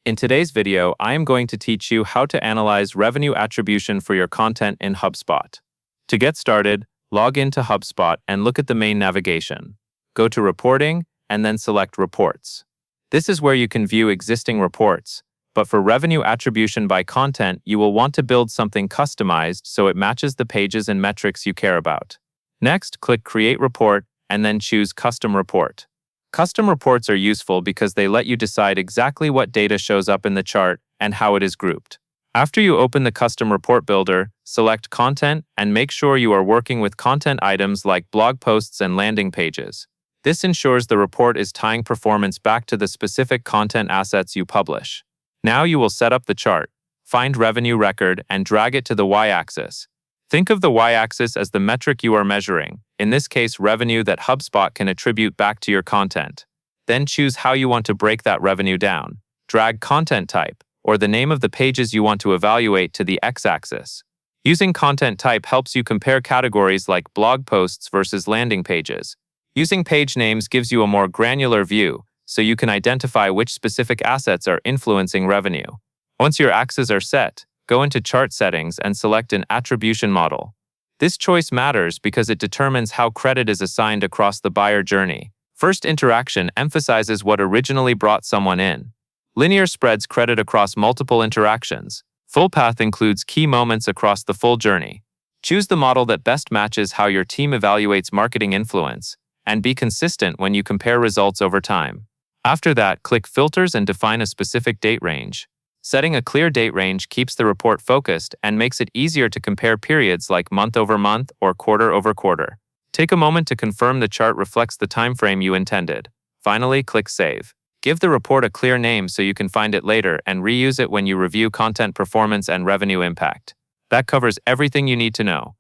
In today's video, I am going to teach you how to analyze revenue attribution for your content in Hubspot. To get started, log into Hubspot and look at the main navigation. Go to Reporting and then select Reports. This is where you can view existing reports, but for revenue attribution by content, you will want to build something customized so it matches the pages and metrics you care about. Next, click Create Report and then choose Custom Report. Custom reports are useful because they let you decide exactly what data shows up in the chart and how it is grouped. After you open the Custom Report Builder, select Content and make sure you are working with content items like blog posts and landing pages. This ensures the report is tying performance back to the specific content assets you publish. Now you will set up the chart, find revenue record, and drag it to the y-axis. Think of the y-axis as the metric you are measuring, in this case revenue that HubSpot can attribute back to your content. Then choose how you want to break that revenue down. Drag content type, or the name of the pages you want to evaluate, to the x-axis. Using content type helps you compare categories like blog posts versus landing pages. Using page names gives you a more granular view, so you can identify which specific assets are influencing revenue. Once your axes are set, go into Chart Settings and select an Attribution model. This choice matters because it determines how credit is assigned across the buyer journey. First interaction emphasizes what originally brought someone in. Linear spreads credit across multiple interactions. Full path includes key moments across the full journey. Choose the model that best matches how your team evaluates marketing influence, and be consistent when you compare results over time. After that, click Filters and define a specific date range. Setting a clear date range keeps the report focused and makes it easier to compare periods like month over month or quarter over quarter. Take a moment to confirm the chart reflects the time frame you intended. Finally, click Save. Give the report a clear name so you can find it later and reuse it when you review content performance and revenue impact. That covers everything you need to know.